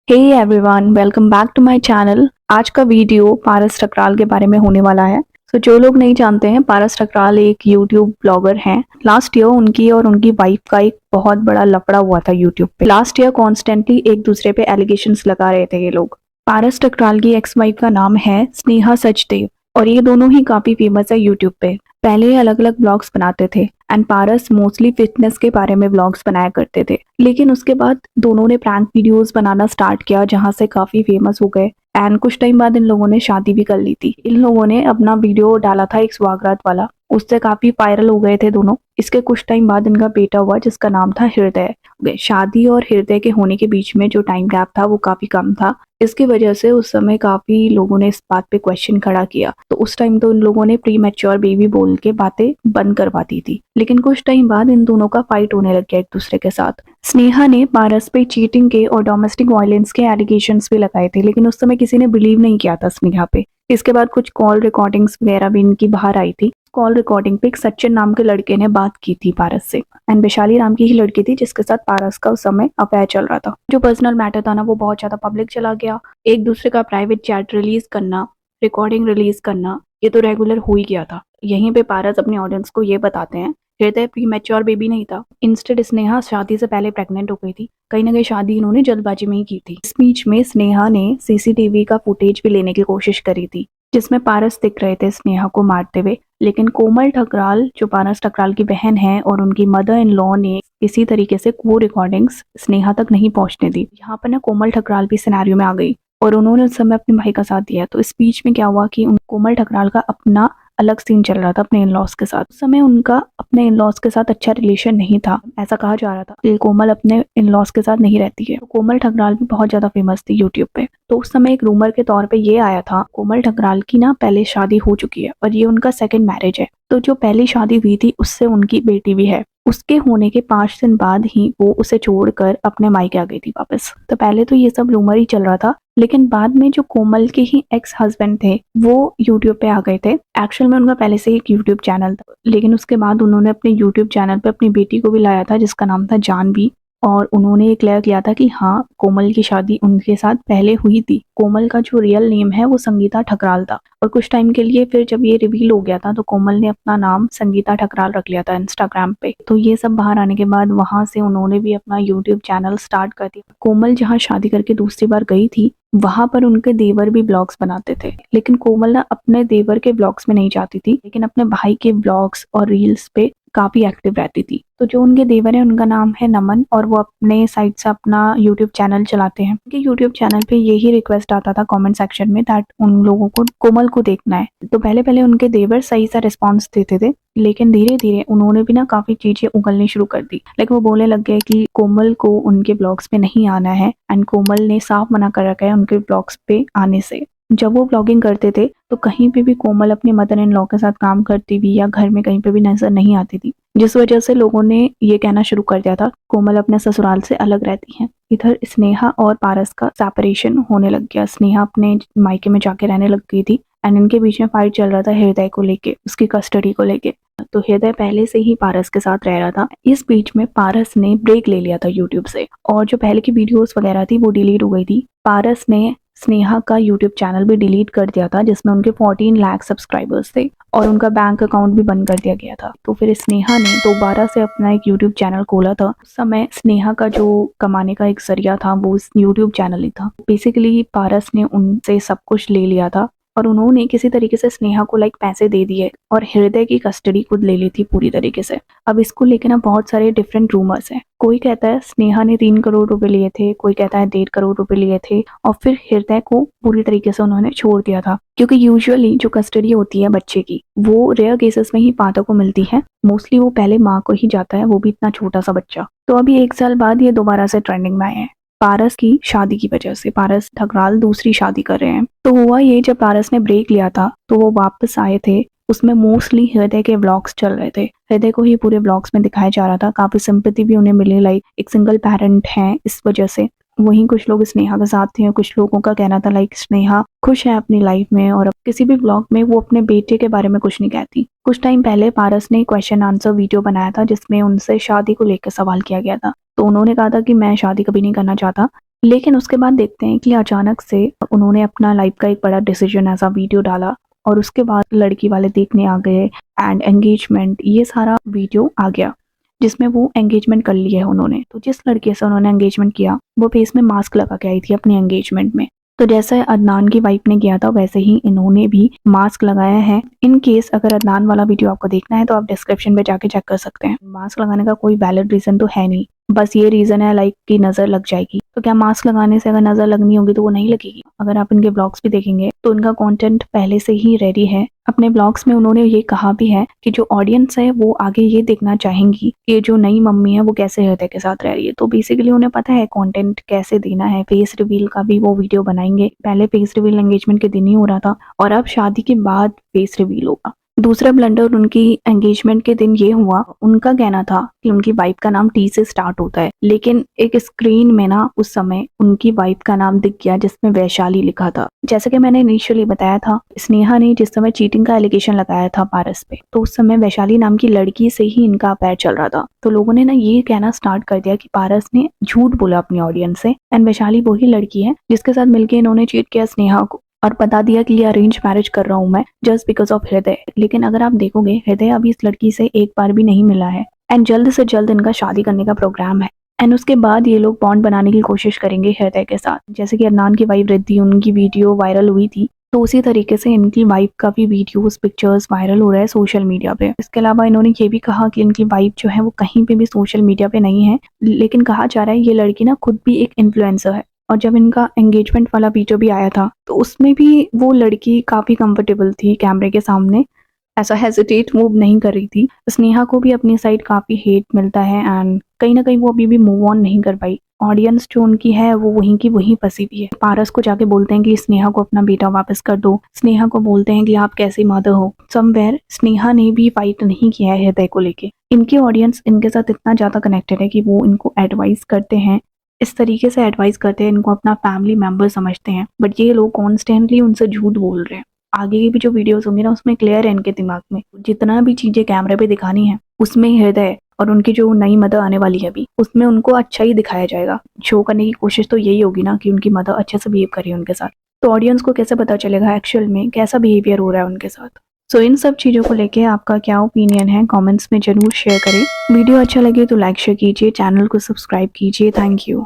Hey everyone, welcome back to my channel. आज का video पारस ठकराल के बारे में होने वाला है। जो लोग नहीं जानते हैं, पारस ठकराल एक यूट्यूब ब्लॉगर हैं। लास्ट ईयर उनकी और उनकी वाइफ का एक बहुत बड़ा लफड़ा हुआ था यूट्यूब पे। लास्ट ईयर कॉन्स्टेंटली एक दूसरे पे एलिगेशंस लगा रहे थे ये लोग। पारस ठकराल की एक्स वाइफ का नाम है स्नेहा सचदेव और ये दोनों ही काफी फेमस है यूट्यूब पे। पहले ये अलग अलग ब्लॉग्स बनाते थे एंड पारस मोस्टली फिटनेस के बारे में ब्लॉग्स बनाया करते थे, लेकिन उसके बाद दोनों ने प्रैंक वीडियोस बनाना स्टार्ट किया जहां से काफी फेमस हो गए एंड कुछ टाइम बाद इन लोगों ने शादी भी कर ली थी। इन लोगों ने अपना वीडियो डाला था एक स्वागरात वाला, उससे काफी वायरल हो गए थे दोनों। इसके कुछ टाइम बाद इनका बेटा हुआ जिसका नाम था हृदय। शादी और हृदय के होने के बीच में जो टाइम गैप था वो काफी कम था। इसकी वजह से उस समय काफी लोगों ने इस बात पे क्वेश्चन खड़ा किया, तो उस टाइम तो इन लोगों ने प्री मैच्योर बेबी बोल के बातें बंद करवा दी थी। लेकिन कुछ टाइम बाद इन दोनों का फाइट होने लग गया एक दूसरे के साथ। स्नेहा ने पारस पे चीटिंग के और डोमेस्टिक वायलेंस के एलिगेशंस भी लगाए थे, लेकिन उस समय किसी ने बिलीव नहीं किया था स्नेहा पे। इसके बाद कुछ कॉल रिकॉर्डिंग्स वगैरह भी इनकी बाहर आई थी। कॉल रिकॉर्डिंग पे एक सचिन नाम के लड़के ने बात की थी पारस से एंड वैशाली नाम की ही लड़की थी जिसके साथ पारस का उस समय अफेयर चल रहा था। जो पर्सनल मैटर था ना वो बहुत ज्यादा पब्लिक चला गया। एक दूसरे का प्राइवेट चैट रिलीज करना, रिकॉर्डिंग रिलीज करना, ये तो रेगुलर हो ही गया था। यहीं पे पारस अपनी ऑडियंस को ये बताते हैं हृदय प्री मैच्योर बेबी नहीं था। इंस्टेड स्नेहा शादी से पहले प्रेग्नेंट हो गई थी। कहीं ना कहीं शादी इन्होंने जल्दबाजी में ही की थी। इस बीच में स्नेहा ने सीसीटीवी का फुटेज भी लेने की कोशिश करी थी जिसमें पारस दिख रहे थे स्नेहा को मारते हुए, लेकिन कोमल ठकराल जो पारस ठकराल की बहन है और उनकी मदर इन लॉ ने किसी तरीके से वो रिकॉर्डिंग्स स्नेहा तक नहीं पहुंचने दी। यहाँ पर ना कोमल ठकराल भी सिनेरियो में आ गई और उन्होंने उस समय अपने भाई का साथ दिया। तो इस बीच में क्या हुआ कि कोमल ठकराल का अपना अलग सीन चल रहा था अपने इन लॉज के साथ। उस समय उनका अपने इन लॉज के साथ अच्छा रिलेशन नहीं था, ऐसा कहा जा रहा था कि कोमल अपने इन लॉज के साथ नहीं रहती है। तो कोमल ठकराल भी बहुत ज्यादा फेमस थी यूट्यूब पे। तो उस समय एक रूमर के तौर पे ये आया था कोमल ठकराल की ना पहले शादी हो चुकी है और ये उनका सेकंड मैरिज है। तो जो पहली शादी हुई थी उससे उनकी बेटी भी है। उसके होने के 5 दिन बाद ही वो उसे छोड़कर अपने मायके आ गई थी वापस। तो पहले तो ये सब रूमर ही चल रहा था, लेकिन बाद में जो कोमल के ही एक्स हस्बैंड थे वो यूट्यूब पे आ गए थे। एक्चुअल में उनका पहले से एक यूट्यूब चैनल था, लेकिन उसके बाद उन्होंने अपने यूट्यूब चैनल पे अपनी बेटी को भी लाया था जिसका नाम था जानवी। और उन्होंने ये क्लियर किया था कि हाँ, कोमल की शादी उनके साथ पहले हुई थी। कोमल का जो रियल नेम है वो संगीता ठकराल था और कुछ टाइम के लिए फिर जब ये रिवील हो गया था तो कोमल ने अपना नाम संगीता ठकराल रख लिया था इंस्टाग्राम पे। तो ये सब बाहर आने के बाद वहां से उन्होंने भी अपना यूट्यूब चैनल स्टार्ट कर दिया। कोमल जहाँ शादी करके दूसरी बार गई थी वहां पर उनके देवर भी ब्लॉग्स बनाते थे, लेकिन कोमल ना अपने देवर के ब्लॉग्स में नहीं जाती थी, लेकिन अपने भाई के ब्लॉग्स और रील्स पे काफी एक्टिव रहती थी। तो जो उनके देवर है उनका नाम है नमन और वो अपने साइड से अपना यूट्यूब चैनल चलाते हैं। उनके यूट्यूब चैनल पे यही रिक्वेस्ट आता था कमेंट सेक्शन में दैट उन लोगों को कोमल को देखना है। तो पहले पहले उनके देवर सही सा रिस्पॉन्स देते थे, लेकिन धीरे धीरे उन्होंने भी ना काफी चीजें उगलनी शुरू कर दी। लेकिन वो बोलने लग गए कि कोमल को उनके ब्लॉग्स पे नहीं आना है एंड कोमल ने साफ मना कर रखा है उनके ब्लॉग्स पे आने से। जब वो ब्लॉगिंग करते थे तो कहीं पे भी कोमल अपने मदर इन लॉ के साथ काम करती हुई या घर में कहीं पे भी नजर नहीं आती थी, जिस वजह से लोगों ने ये कहना शुरू कर दिया था कोमल अपने ससुराल से अलग रहती हैं। इधर स्नेहा और पारस का सेपरेशन होने लग गया। स्नेहा अपने मायके में जाके रहने लग गई थी एंड इनके बीच में फाइट चल रहा था हृदय को लेके, उसकी कस्टडी को लेके। तो हृदय पहले से ही पारस के साथ रह रहा था। इस बीच में पारस ने ब्रेक ले लिया था यूट्यूब से और जो पहले की वीडियोस वगैरह थी वो डिलीट हो गई थी। पारस ने स्नेहा का यूट्यूब चैनल भी डिलीट कर दिया था जिसमें उनके 14 लाख सब्सक्राइबर्स थे और उनका बैंक अकाउंट भी बंद कर दिया गया था। तो फिर स्नेहा ने दोबारा से अपना एक यूट्यूब चैनल खोला था। उस समय स्नेहा का जो कमाने का एक जरिया था वो यूट्यूब चैनल ही था। बेसिकली पारस ने उनसे सब कुछ ले लिया था और उन्होंने किसी तरीके से स्नेहा को पैसे दे दिए और हृदय की कस्टडी खुद ले ली थी पूरी तरीके से। अब इसको लेकर ना बहुत सारे डिफरेंट रूमर्स हैं। कोई कहता है स्नेहा ने 3 करोड़ रुपए लिए थे, कोई कहता है 1.5 करोड़ रुपए लिए थे और फिर हृदय को पूरी तरीके से उन्होंने छोड़ दिया था, क्योंकि यूजुअली जो कस्टडी होती है बच्चे की वो रेयर केसेस में ही फादर को मिलती है। मोस्टली वो पहले माँ को ही जाता है, वो भी इतना छोटा सा बच्चा। तो अभी 1 साल बाद ये दोबारा से ट्रेंडिंग में आए हैं पारस की शादी की वजह से। पारस ठकराल दूसरी शादी कर रहे हैं। तो हुआ ये, जब पारस ने ब्रेक लिया था तो वो वापस आए थे। उसमें मोस्टली हृदय के व्लॉग्स चल रहे थे। हृदय को ही पूरे व्लॉग्स में दिखाया जा रहा था। काफी सिंपैथी भी उन्हें मिली, एक सिंगल पेरेंट है इस वजह से। वहीं कुछ लोग स्नेहा के साथ थे और कुछ लोगों का कहना था स्नेहा खुश है अपनी लाइफ में और अब किसी भी ब्लॉग में वो अपने बेटे के बारे में कुछ नहीं कहती। कुछ टाइम पहले पारस ने क्वेश्चन आंसर वीडियो बनाया था जिसमें उनसे शादी को लेकर सवाल किया गया था। तो उन्होंने कहा था कि मैं शादी कभी नहीं करना चाहता, लेकिन उसके बाद देखते हैं कि अचानक से उन्होंने अपना लाइफ का एक बड़ा डिसीजन ऐसा वीडियो डाला और उसके बाद लड़की वाले देखने आ गए एंड एंगेजमेंट ये सारा वीडियो आ गया जिसमें वो एंगेजमेंट कर लिया है उन्होंने। तो जिस लड़के से उन्होंने एंगेजमेंट किया वो फेस में मास्क लगा के आई थी अपनी एंगेजमेंट में। तो जैसे अदनान की वाइफ ने किया था वैसे ही इन्होंने भी मास्क लगाया है। इन केस अगर अदनान वाला वीडियो आपको देखना है तो आप डिस्क्रिप्शन में जाके चेक कर सकते हैं। मास्क लगाने का कोई वैलिड रीजन तो है नहीं, बस ये रीजन है लाइक की नजर लग जाएगी। तो क्या मास्क लगाने से अगर नजर लगनी होगी तो वो नहीं लगेगी? अगर आप इनके ब्लॉग्स भी देखेंगे तो इनका कंटेंट पहले से ही रेडी है। अपने ब्लॉग्स में उन्होंने ये कहा भी है कि जो ऑडियंस है वो आगे ये देखना चाहेंगी कि जो नई मम्मी है वो कैसे हृदय के साथ रह रही है। तो बेसिकली उन्हें पता है कंटेंट कैसे देना है। फेस रिवील का भी वो वीडियो बनाएंगे। पहले फेस रिवील एंगेजमेंट के दिन ही हो रहा था और अब शादी के बाद फेस रिवील होगा। दूसरा ब्लंडर उनकी एंगेजमेंट के दिन ये हुआ, उनका कहना था कि उनकी वाइफ का नाम टी से स्टार्ट होता है, लेकिन एक स्क्रीन में ना उस समय उनकी वाइफ का नाम दिख गया जिसमें वैशाली लिखा था। जैसे कि मैंने इनिशियली बताया था, स्नेहा ने जिस समय चीटिंग का एलिगेशन लगाया था पारस पे, तो उस समय वैशाली नाम की लड़की से ही इनका अफेयर चल रहा था। तो लोगों ने ना ये कहना स्टार्ट कर दिया कि पारस ने झूठ बोला अपनी ऑडियंस से एंड वैशाली वही लड़की है जिसके साथ मिलकर इन्होंने चीट किया स्नेहा को और बता दिया कि ये अरेंज मैरिज कर रहा हूं मैं जस्ट बिकॉज ऑफ हृदय। लेकिन अगर आप देखोगे हृदय अभी इस लड़की से एक बार भी नहीं मिला है एंड जल्द से जल्द इनका शादी करने का प्रोग्राम है एंड उसके बाद ये लोग बॉन्ड बनाने की कोशिश करेंगे हृदय के साथ। जैसे कि अदनान की वाइफ रिद्धि, उनकी वीडियो वायरल हुई थी, तो उसी तरीके से इनकी वाइफ का भी वीडियोस पिक्चर्स वायरल हो रहा है सोशल मीडिया पे। इसके अलावा इन्होंने ये भी कहा कि इनकी वाइफ जो है वो कहीं पे भी सोशल मीडिया पे नहीं है, लेकिन कहा जा रहा है ये लड़की ना खुद भी एक इन्फ्लुएंसर है। और जब इनका एंगेजमेंट वाला वीडियो भी आया था तो उसमें भी वो लड़की काफी कंफर्टेबल थी कैमरे के सामने, ऐसा हेजिटेट मूव नहीं कर रही थी। स्नेहा को भी अपनी साइड काफी हेट मिलता है एंड कहीं ना कहीं वो अभी भी मूव ऑन नहीं कर पाई। ऑडियंस जो उनकी है वो वहीं की वहीं फंसी हुई है। पारस को जाके बोलते हैं कि स्नेहा को अपना बेटा वापस कर दो, स्नेहा को बोलते हैं कि आप कैसी मदर हो। समवेयर स्नेहा ने भी फाइट नहीं किया है हृदय को लेके। इनकी ऑडियंस इनके साथ इतना ज्यादा कनेक्टेड है कि वो इनको एडवाइस करते हैं, इस तरीके से एडवाइस करते हैं, इनको अपना फैमिली मेंबर समझते हैं। बट ये लोग कॉन्स्टेंटली उनसे झूठ बोल रहे हैं। आगे की भी जो वीडियोस होंगी ना उसमें क्लियर है इनके दिमाग में, जितना भी चीजें कैमरे पे दिखानी है उसमें हृदय और उनकी जो नई मदर आने वाली है अभी उसमें उनको अच्छा ही दिखाया जाएगा। शो करने की कोशिश तो यही होगी ना कि उनकी मदर अच्छे से बिहेव करे उनके साथ। तो ऑडियंस को कैसे पता चलेगा एक्चुअल में कैसा बिहेवियर हो रहा है उनके साथ। सो इन सब चीज़ों को लेके आपका क्या ओपिनियन है कमेंट्स में जरूर शेयर करें। वीडियो अच्छा लगे तो लाइक शेयर कीजिए, चैनल को सब्सक्राइब कीजिए। Thank you.